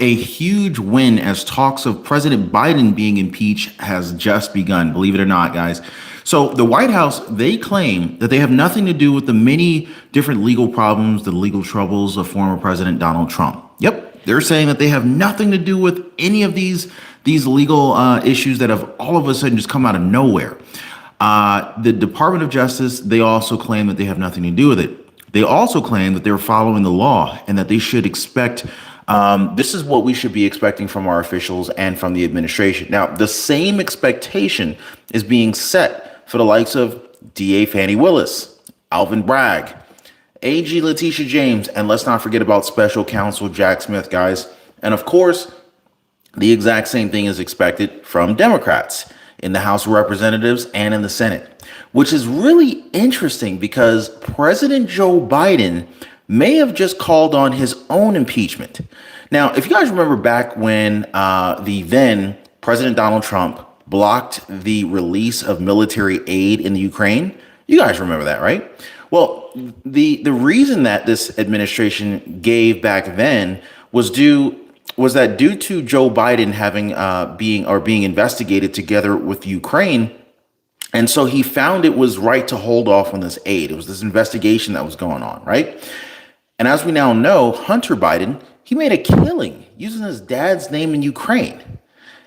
a huge win as talks of President Biden being impeached has just begun, believe it or not, guys. So the White House, they claim that they have nothing to do with the many different legal problems, the legal troubles of former President Donald Trump. Yep, they're saying that they have nothing to do with any of these legal issues that have all of a sudden just come out of nowhere. The Department of Justice, they also claim that they have nothing to do with it. They also claim that they're following the law and that they should expect, this is what we should be expecting from our officials and from the administration. Now, the same expectation is being set for the likes of DA Fani Willis, Alvin Bragg, AG Letitia James, and let's not forget about Special Counsel Jack Smith, guys. And of course, the exact same thing is expected from Democrats in the House of Representatives and in the Senate, which is really interesting because President Joe Biden may have just called on his own impeachment. Now, if you guys remember back when the then President Donald Trump blocked the release of military aid in the Ukraine, you guys remember that, right? Well, the reason that this administration gave back then was that due to Joe Biden having being investigated together with Ukraine. And so he found it was right to hold off on this aid. It was this investigation that was going on, right? And as we now know, Hunter Biden, he made a killing using his dad's name in Ukraine.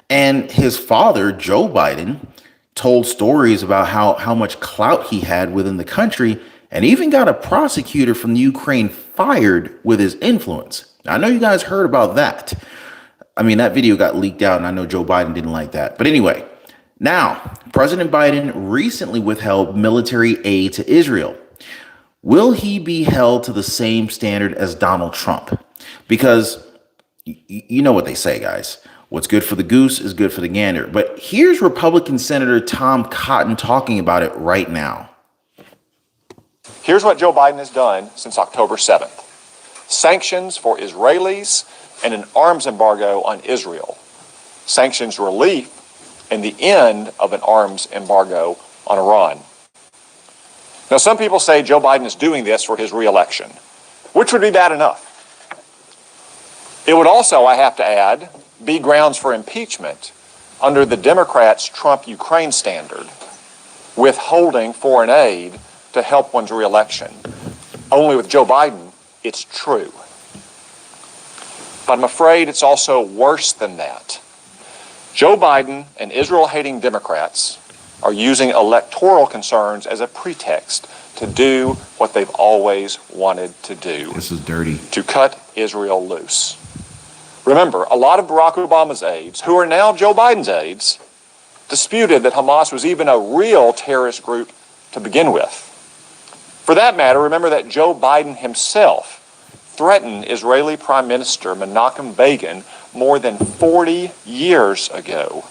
And his father, Joe Biden, told stories about how much clout he had within the country and even got a prosecutor from the Ukraine fired with his influence. Now, I know you guys heard about that. I mean, that video got leaked out and I know Joe Biden didn't like that. But anyway, now, President Biden recently withheld military aid to Israel. Will he be held to the same standard as Donald Trump? Because you know what they say, guys. What's good for the goose is good for the gander. But here's Republican Senator Tom Cotton talking about it right now. Here's what Joe Biden has done since October 7th. Sanctions for Israelis and an arms embargo on Israel. Sanctions relief and the end of an arms embargo on Iran. Now, some people say Joe Biden is doing this for his reelection, which would be bad enough. It would also, I have to add, be grounds for impeachment under the Democrats' Trump-Ukraine standard, withholding foreign aid to help one's reelection. Only with Joe Biden, it's true. But I'm afraid it's also worse than that. Joe Biden and Israel-hating Democrats are using electoral concerns as a pretext to do what they've always wanted to do. This is dirty. To cut Israel loose. Remember, a lot of Barack Obama's aides, who are now Joe Biden's aides, disputed that Hamas was even a real terrorist group to begin with. For that matter, remember that Joe Biden himself threatened Israeli Prime Minister Menachem Begin more than 40 years ago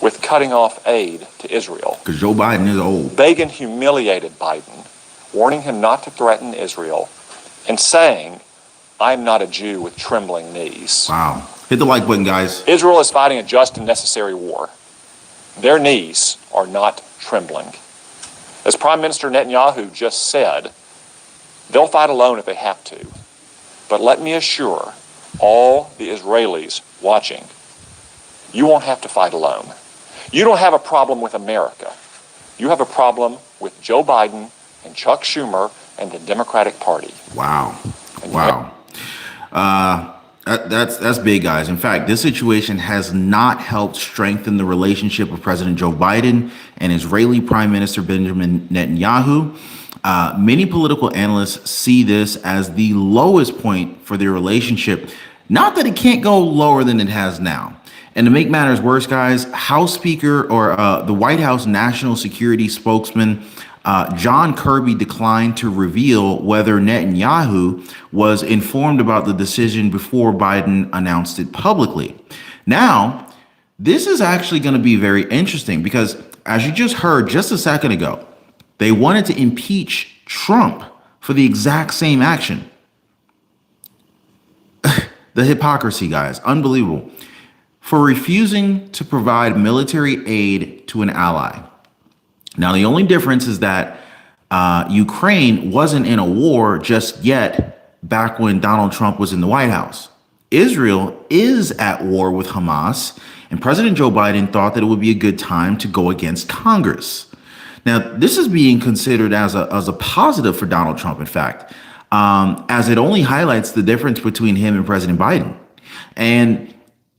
with cutting off aid to Israel. Because Joe Biden is old. Begin humiliated Biden, warning him not to threaten Israel and saying, "I'm not a Jew with trembling knees." Wow. Hit the like button, guys. Israel is fighting a just and necessary war. Their knees are not trembling. As Prime Minister Netanyahu just said, they'll fight alone if they have to. But let me assure all the Israelis watching, you won't have to fight alone. You don't have a problem with America. You have a problem with Joe Biden and Chuck Schumer and the Democratic Party. Wow. Wow. That's big, guys. In fact, this situation has not helped strengthen the relationship of President Joe Biden and Israeli Prime Minister Benjamin Netanyahu. Many political analysts see this as the lowest point for their relationship. Not that it can't go lower than it has now. And to make matters worse, guys, House Speaker or the White House National Security Spokesman John Kirby declined to reveal whether Netanyahu was informed about the decision before Biden announced it publicly. Now, this is actually going to be very interesting because, as you just heard just a second ago, they wanted to impeach Trump for the exact same action. The hypocrisy, guys, unbelievable. For refusing to provide military aid to an ally. Now, the only difference is that Ukraine wasn't in a war just yet back when Donald Trump was in the White House. Israel is at war with Hamas, and President Joe Biden thought that it would be a good time to go against Congress. Now, this is being considered as a positive for Donald Trump, in fact, as it only highlights the difference between him and President Biden and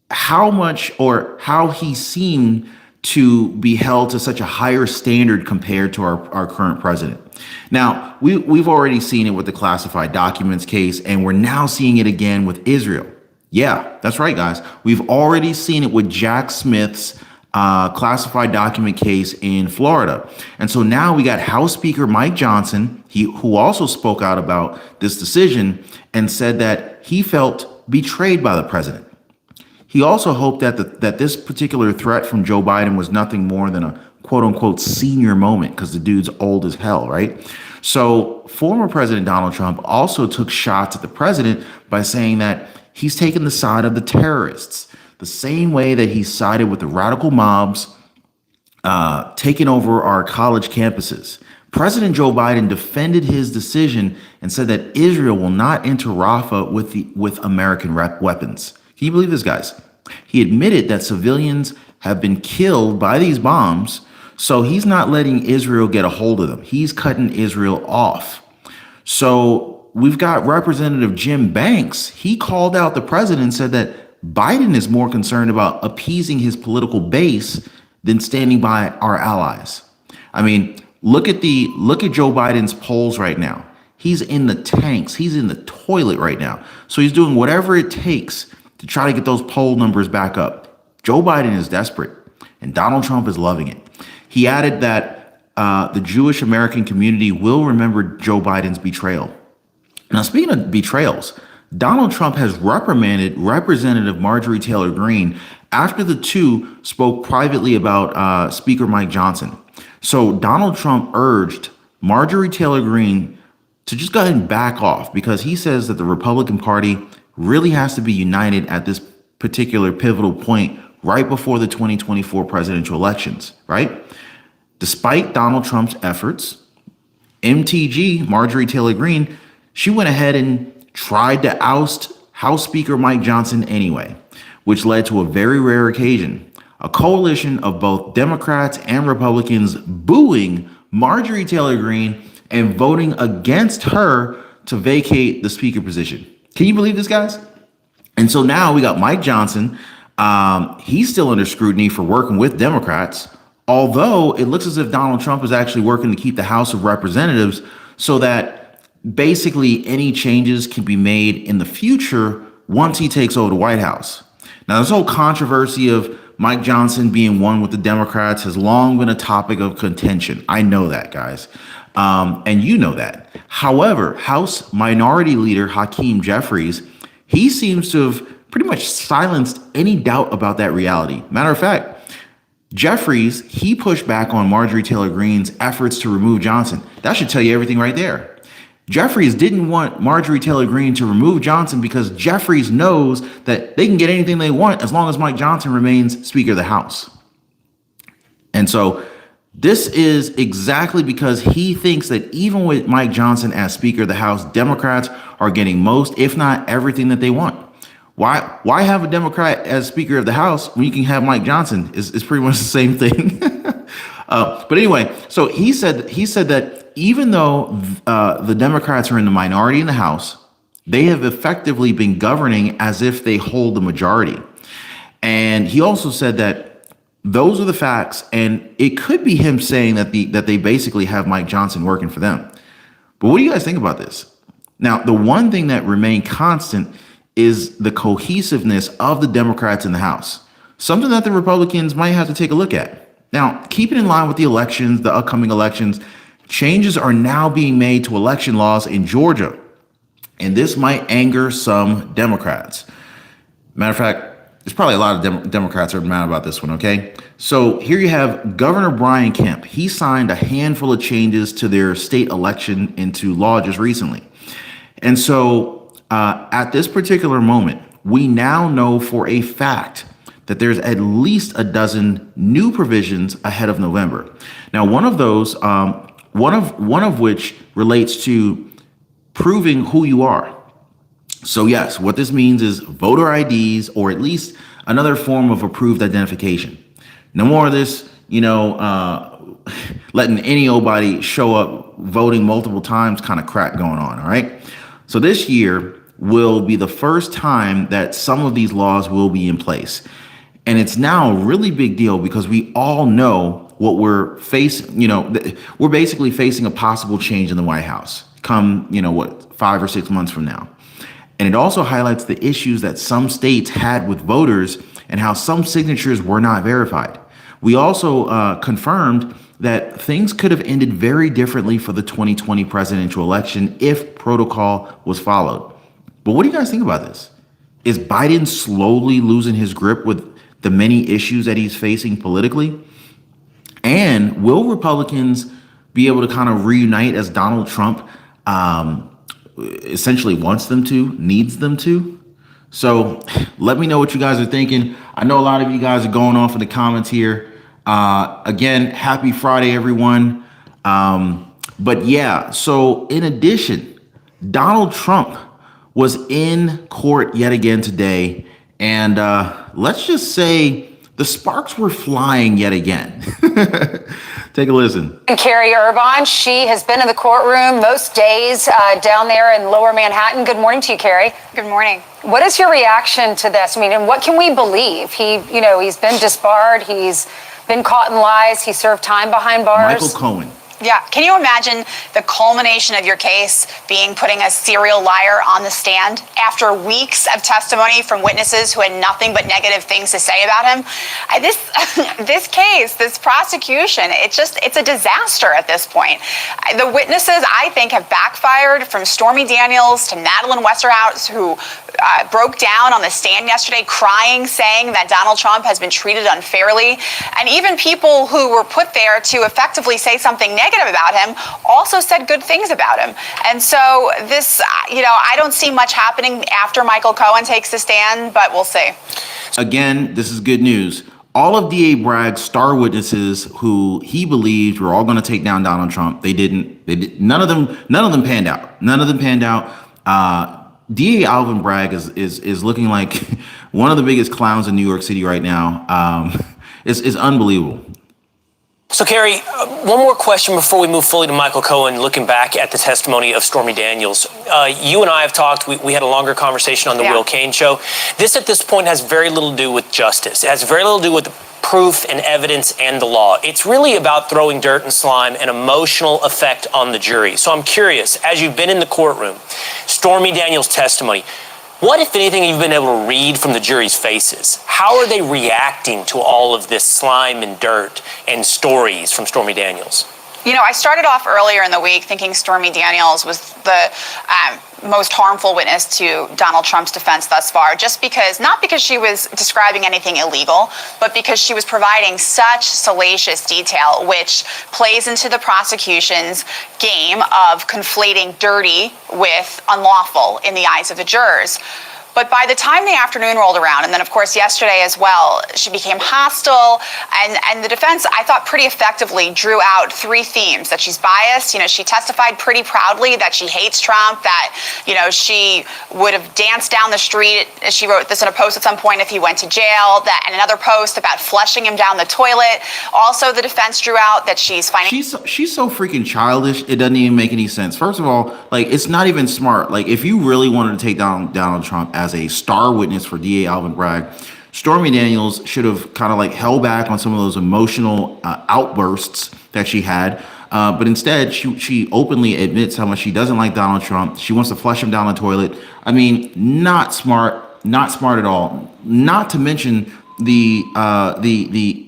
how much or how he seemed to be held to such a higher standard compared to our current president. Now, we've already seen it with the classified documents case, and we're now seeing it again with Israel. Yeah, that's right, guys. We've already seen it with Jack Smith's classified document case in Florida. And so now we got House Speaker Mike Johnson, who also spoke out about this decision and said that he felt betrayed by the president. He also hoped that this particular threat from Joe Biden was nothing more than a quote unquote senior moment, because the dude's old as hell, right? So former President Donald Trump also took shots at the president by saying that he's taken the side of the terrorists, the same way that he sided with the radical mobs taking over our college campuses. President Joe Biden defended his decision and said that Israel will not enter Rafah with American weapons. Can you believe this, guys? He admitted that civilians have been killed by these bombs, so he's not letting Israel get a hold of them. He's cutting Israel off. So we've got Representative Jim Banks. He called out the president and said that Biden is more concerned about appeasing his political base than standing by our allies. I mean, look at Joe Biden's polls right now. He's in the tanks. He's in the toilet right now. So he's doing whatever it takes to try to get those poll numbers back up. Joe Biden is desperate, and Donald Trump is loving it. He added that the Jewish American community will remember Joe Biden's betrayal. Now, speaking of betrayals, Donald Trump has reprimanded Representative Marjorie Taylor Greene after the two spoke privately about Speaker Mike Johnson. So Donald Trump urged Marjorie Taylor Greene to just go ahead and back off, because he says that the Republican Party really has to be united at this particular pivotal point right before the 2024 presidential elections, right? Despite Donald Trump's efforts, MTG, Marjorie Taylor Greene, she went ahead and tried to oust House Speaker Mike Johnson anyway, which led to a very rare occasion: a coalition of both Democrats and Republicans booing Marjorie Taylor Greene and voting against her to vacate the speaker position. Can you believe this, guys? And so now we got Mike Johnson. He's still under scrutiny for working with Democrats, although it looks as if Donald Trump is actually working to keep the House of Representatives so that basically any changes can be made in the future once he takes over the White House. Now, this whole controversy of Mike Johnson being one with the Democrats has long been a topic of contention. I know that, guys. And you know that. However, House Minority Leader Hakeem Jeffries, he seems to have pretty much silenced any doubt about that reality. Matter of fact, Jeffries, he pushed back on Marjorie Taylor Greene's efforts to remove Johnson. That should tell you everything right there. Jeffries didn't want Marjorie Taylor Greene to remove Johnson because Jeffries knows that they can get anything they want as long as Mike Johnson remains Speaker of the House. And so this is exactly because he thinks that even with Mike Johnson as Speaker of the House, Democrats are getting most, if not everything, that they want. Why have a Democrat as Speaker of the House when you can have Mike Johnson? It's pretty much the same thing. But anyway, so he said that even though the Democrats are in the minority in the House, they have effectively been governing as if they hold the majority. And he also said that those are the facts, and it could be him saying that they basically have Mike Johnson working for them. But what do you guys think about this? Now, the one thing that remained constant is the cohesiveness of the Democrats in the House, something that the Republicans might have to take a look at. Now, keeping in line with the elections, the upcoming elections, changes are now being made to election laws in Georgia, and this might anger some Democrats. Matter of fact, there's probably a lot of Democrats are mad about this one, okay? So here you have Governor Brian Kemp. He signed a handful of changes to their state election into law just recently. And so at this particular moment, we now know for a fact that there's at least a dozen new provisions ahead of November. Now, one of those, one of which relates to proving who you are. So yes, what this means is voter IDs, or at least another form of approved identification. No more of this, letting any old body show up voting multiple times kind of crap going on. All right. So this year will be the first time that some of these laws will be in place. And it's now a really big deal because we all know what we're facing. We're basically facing a possible change in the White House come, 5 or 6 months from now. And it also highlights the issues that some states had with voters and how some signatures were not verified. We also confirmed that things could have ended very differently for the 2020 presidential election if protocol was followed. But what do you guys think about this? Is Biden slowly losing his grip with the many issues that he's facing politically? And will Republicans be able to kind of reunite as Donald Trump essentially wants them to, needs them to? So let me know what you guys are thinking. I know a lot of you guys are going off in the comments here. Again, happy Friday, everyone. But yeah, so in addition, Donald Trump was in court yet again today. And let's just say the sparks were flying yet again. Take a listen. And Carrie Irvine, she has been in the courtroom most days down there in Lower Manhattan. Good morning to you, Carrie. Good morning. What is your reaction to this? I mean, and what can we believe? He's been disbarred. He's been caught in lies. He served time behind bars. Michael Cohen. Yeah. Can you imagine the culmination of your case being putting a serial liar on the stand after weeks of testimony from witnesses who had nothing but negative things to say about him? This case, this prosecution, it's a disaster at this point. The witnesses, I think, have backfired, from Stormy Daniels to Madeline Westerhout, who broke down on the stand yesterday crying, saying that Donald Trump has been treated unfairly. And even people who were put there to effectively say something negative about him also said good things about him. And so this, I don't see much happening after Michael Cohen takes the stand, but we'll see. Again, this is good news. All of DA Bragg's star witnesses who he believed were all going to take down Donald Trump, they didn't. None of them panned out. DA Alvin Bragg is looking like one of the biggest clowns in New York City right now. It's unbelievable. So, Carrie, one more question before we move fully to Michael Cohen, looking back at the testimony of Stormy Daniels. You and I have talked. We had a longer conversation on the Will Cain show. This, at this point, has very little to do with justice. It has very little to do with proof and evidence and the law. It's really about throwing dirt and slime and emotional effect on the jury. So I'm curious, as you've been in the courtroom, Stormy Daniels' testimony, what, if anything, you've been able to read from the jury's faces? How are they reacting to all of this slime and dirt and stories from Stormy Daniels? I started off earlier in the week thinking Stormy Daniels was the most harmful witness to Donald Trump's defense thus far, not because she was describing anything illegal, but because she was providing such salacious detail, which plays into the prosecution's game of conflating dirty with unlawful in the eyes of the jurors. But by the time the afternoon rolled around, and then, of course, yesterday as well, she became hostile. And the defense, I thought, pretty effectively drew out three themes: that she's biased. She testified pretty proudly that she hates Trump, that, she would have danced down the street. She wrote this in a post at some point if he went to jail, and another post about flushing him down the toilet. Also, the defense drew out that she's finding. She's so freaking childish. It doesn't even make any sense. First of all, it's not even smart. If you really wanted to take down Donald Trump as a star witness for DA Alvin Bragg, Stormy Daniels should have kind of held back on some of those emotional outbursts that she had. But instead, she openly admits how much she doesn't like Donald Trump. She wants to flush him down the toilet. I mean, not smart at all. Not to mention the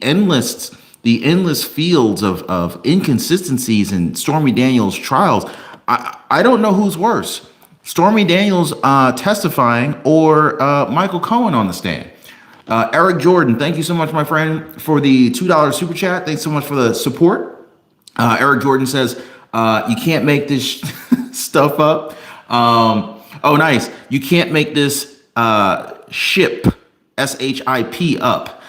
endless fields of inconsistencies in Stormy Daniels' trials. I don't know who's worse: Stormy Daniels testifying or Michael Cohen on the stand. Eric Jordan, thank you so much, my friend, for the $2 super chat. Thanks so much for the support. Eric Jordan says, you can't make this stuff up. Oh, nice. You can't make this ship, SHIP, up.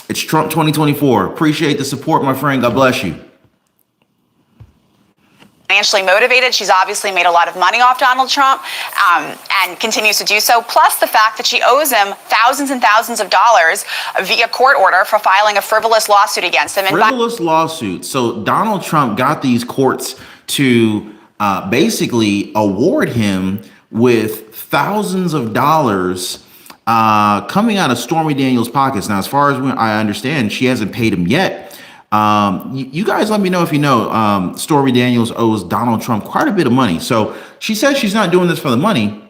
It's Trump 2024. Appreciate the support, my friend. God bless you. financially motivated. She's obviously made a lot of money off Donald Trump and continues to do so, plus the fact that she owes him thousands and thousands of dollars via court order for filing a frivolous lawsuit against him. Frivolous lawsuit. So Donald Trump got these courts to basically award him with thousands of dollars coming out of Stormy Daniels' pockets. Now, as far as I understand, she hasn't paid him yet. You guys let me know if you know Stormy Daniels owes Donald Trump quite a bit of money. So she says she's not doing this for the money,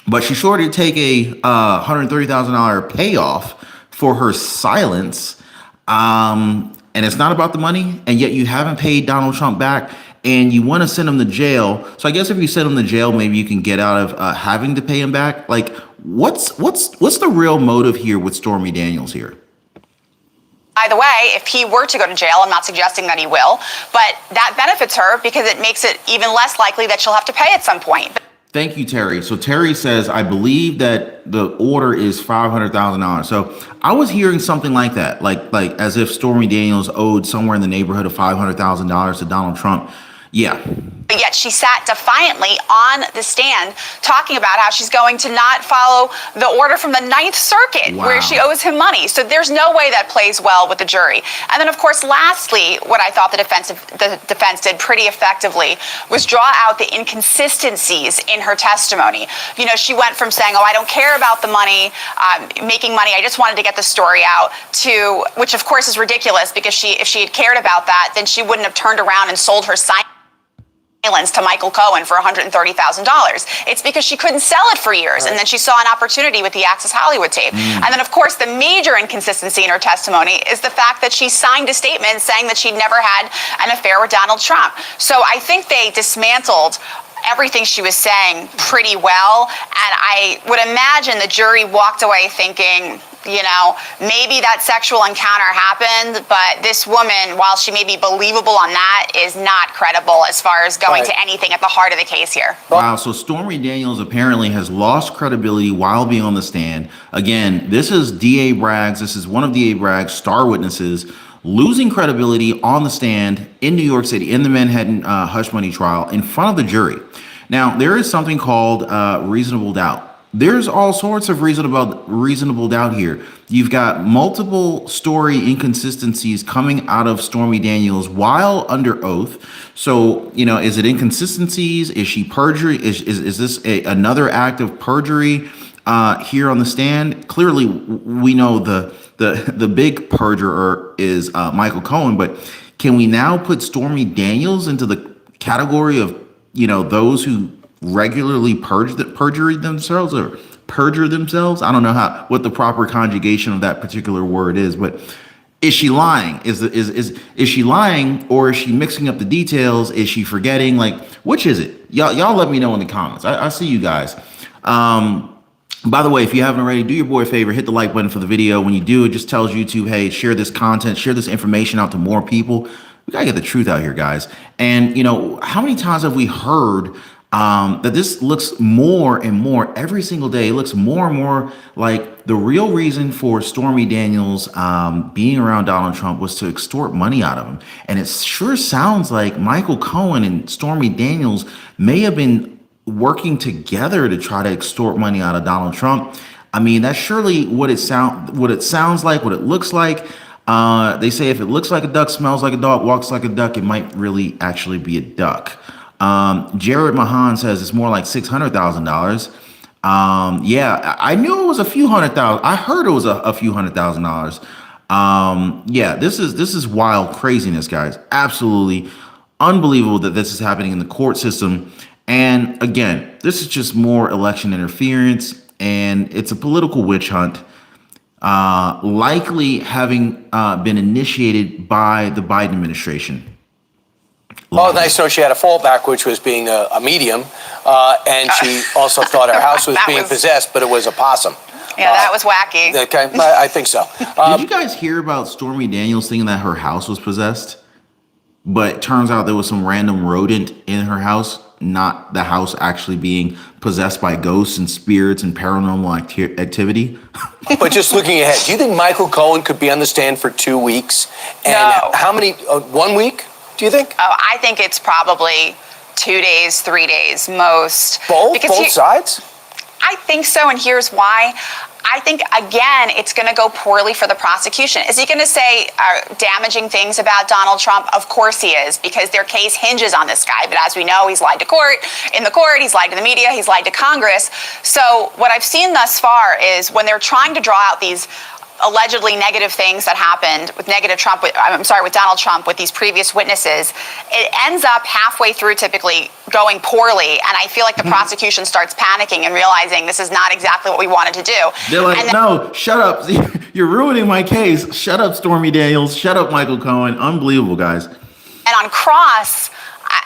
but she's sure to take a $130,000 payoff for her silence. And it's not about the money, and yet you haven't paid Donald Trump back, and you want to send him to jail. So I guess if you send him to jail, maybe you can get out of having to pay him back. Like, what's the real motive here with Stormy Daniels here? By the way, if he were to go to jail, I'm not suggesting that he will, but that benefits her because it makes it even less likely that she'll have to pay at some point. Thank you, Terry. So Terry says, I believe that the order is $500,000. So I was hearing something like that, like as if Stormy Daniels owed somewhere in the neighborhood of $500,000 to Donald Trump. Yeah. But yet she sat defiantly on the stand talking about how she's going to not follow the order from the Ninth Circuit where she owes him money. So there's no way that plays well with the jury. And then, of course, lastly, what I thought the defense did pretty effectively was draw out the inconsistencies in her testimony. You know, she went from saying, oh, I don't care about the money, making money, I just wanted to get the story out, to, which of course is ridiculous because if she had cared about that, then she wouldn't have turned around and sold her silence to Michael Cohen for $130,000. It's because she couldn't sell it for years, and then she saw an opportunity with the Access Hollywood tape. And then, of course, the major inconsistency in her testimony is the fact that she signed a statement saying that she'd never had an affair with Donald Trump. So I think they dismantled everything she was saying pretty well, and I would imagine the jury walked away thinking, you know, maybe that sexual encounter happened, but this woman, while she may be believable on that, is not credible as far as going to anything at the heart of the case here. Wow, so Stormy Daniels apparently has lost credibility while being on the stand. Again, this is DA Bragg's, this is one of DA Bragg's star witnesses losing credibility on the stand in New York City in the Manhattan hush money trial in front of the jury. Now, there is something called reasonable doubt. There's all sorts of reasonable doubt here. You've got multiple story inconsistencies coming out of Stormy Daniels while under oath. So, you know, is it inconsistencies? Is she perjury? Is this another act of perjury here on the stand? Clearly, we know the big perjurer is Michael Cohen, but can we now put Stormy Daniels into the category of, you know, those who regularly perjure themselves? I don't know what the proper conjugation of that particular word is, but is she lying? Is she lying, or is she mixing up the details? Is she forgetting? Like, which is it? Y'all let me know in the comments. I see you guys. By the way, if you haven't already, do your boy a favor, hit the like button for the video. When you do, it just tells YouTube, hey, share this content, share this information out to more people. We gotta get the truth out here, guys. And, you know, how many times have we heard that this looks more and more every single day? It looks more and more like the real reason for Stormy Daniels being around Donald Trump was to extort money out of him. And it sure sounds like Michael Cohen and Stormy Daniels may have been working together to try to extort money out of Donald Trump. I mean, that's surely what it sounds like, what it looks like. They say if it looks like a duck, smells like a dog, walks like a duck, it might really actually be a duck. Jared Mahan says it's more like $600,000. Yeah, I knew it was a few $100,000. I heard it was a few $100,000. Yeah, this is wild craziness, guys. Absolutely unbelievable that this is happening in the court system. And again, this is just more election interference, and it's a political witch hunt, likely having been initiated by the Biden administration. Oh, nice to know she had a fallback, which was being a medium, and she also thought her house was being possessed, but it was a possum. Yeah, that was wacky. Okay, I think so. Did you guys hear about Stormy Daniels thinking that her house was possessed? But it turns out there was some random rodent in her house, not the house actually being possessed by ghosts and spirits and paranormal activity. But just looking ahead, do you think Michael Cohen could be on the stand for 2 weeks? And No. how many, 1 week, do you think? Oh, I think it's probably 2 days, 3 days, most. Both sides? I think so, and here's why. I think, again, it's going to go poorly for the prosecution. Is he going to say damaging things about Donald Trump? Of course he is, because their case hinges on this guy. But as we know, he's lied to in the court, he's lied to the media, he's lied to Congress. So what I've seen thus far is when they're trying to draw out these allegedly negative things that happened with with Donald Trump with these previous witnesses, it ends up halfway through typically going poorly. And I feel like the prosecution starts panicking and realizing this is not exactly what we wanted to do. They're like, no, shut up. You're ruining my case. Shut up, Stormy Daniels. Shut up, Michael Cohen. Unbelievable, guys. And on cross,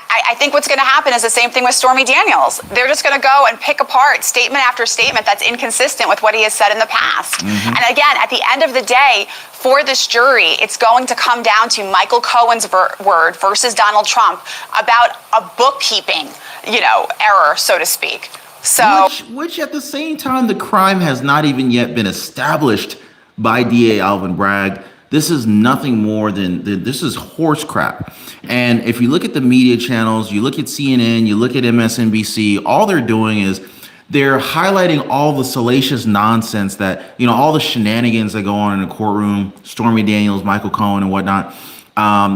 I think what's going to happen is the same thing with Stormy Daniels. They're just going to go and pick apart statement after statement that's inconsistent with what he has said in the past. And again, at the end of the day, for this jury, it's going to come down to Michael Cohen's word versus Donald Trump about a bookkeeping, error, so to speak. So, which at the same time, the crime has not even yet been established by DA Alvin Bragg. This is nothing more than, this is horse crap. And if you look at the media channels, you look at CNN, you look at MSNBC, all they're doing is they're highlighting all the salacious nonsense that, all the shenanigans that go on in the courtroom, Stormy Daniels, Michael Cohen and whatnot,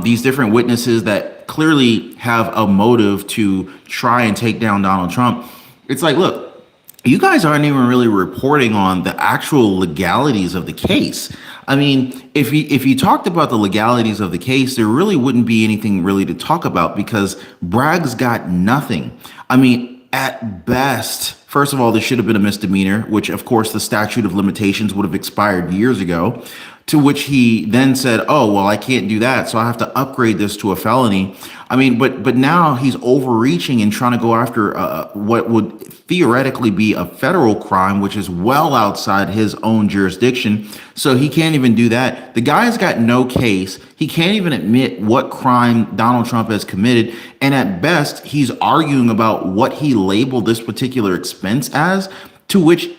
these different witnesses that clearly have a motive to try and take down Donald Trump. It's like, look, you guys aren't even really reporting on the actual legalities of the case. I mean, if you talked about the legalities of the case, there really wouldn't be anything really to talk about because Bragg's got nothing. I mean, at best, first of all, this should have been a misdemeanor, which of course the statute of limitations would have expired years ago, to which he then said, oh, well, I can't do that, so I have to upgrade this to a felony. I mean, but now he's overreaching and trying to go after what would theoretically be a federal crime, which is well outside his own jurisdiction. So he can't even do that. The guy's got no case. He can't even admit what crime Donald Trump has committed. And at best, he's arguing about what he labeled this particular expense as, to which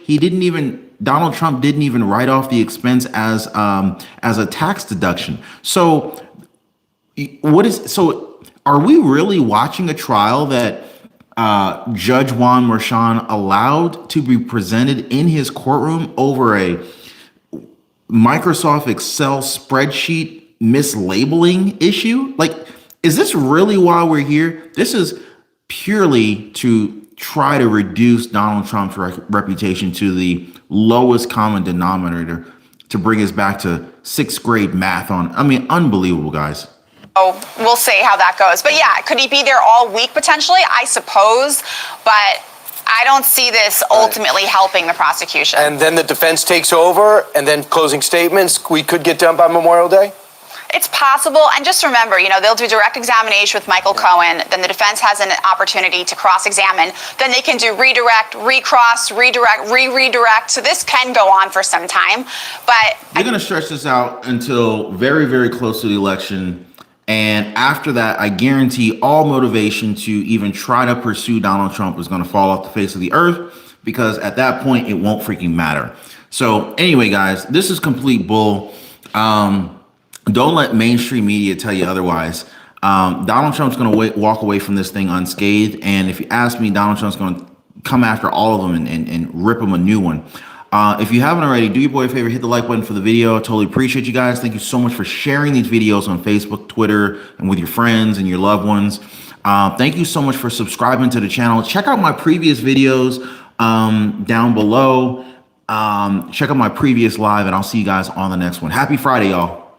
Donald Trump didn't even write off the expense as a tax deduction. So are we really watching a trial that Judge Juan Merchan allowed to be presented in his courtroom over a Microsoft Excel spreadsheet mislabeling issue? Like, is this really why we're here? This is purely to try to reduce Donald Trump's reputation to the lowest common denominator, to bring us back to sixth grade math unbelievable, guys. Oh, we'll see how that goes. But yeah, could he be there all week potentially? I suppose, but I don't see this ultimately helping the prosecution. And then the defense takes over, and then closing statements, we could get done by Memorial Day? It's possible. And just remember, they'll do direct examination with Michael Cohen. Then the defense has an opportunity to cross-examine. Then they can do redirect, recross, redirect, redirect. So this can go on for some time. But they're going to stretch this out until very, very close to the election. And after that, I guarantee all motivation to even try to pursue Donald Trump is going to fall off the face of the earth, because at that point, it won't freaking matter. So anyway, guys, this is complete bull. Don't let mainstream media tell you otherwise. Donald Trump's going to walk away from this thing unscathed. And if you ask me, Donald Trump's going to come after all of them and rip them a new one. If you haven't already, do your boy a favor, hit the like button for the video. I totally appreciate you guys. Thank you so much for sharing these videos on Facebook, Twitter, and with your friends and your loved ones. Thank you so much for subscribing to the channel. Check out my previous videos down below. Check out my previous live, and I'll see you guys on the next one. Happy Friday, y'all.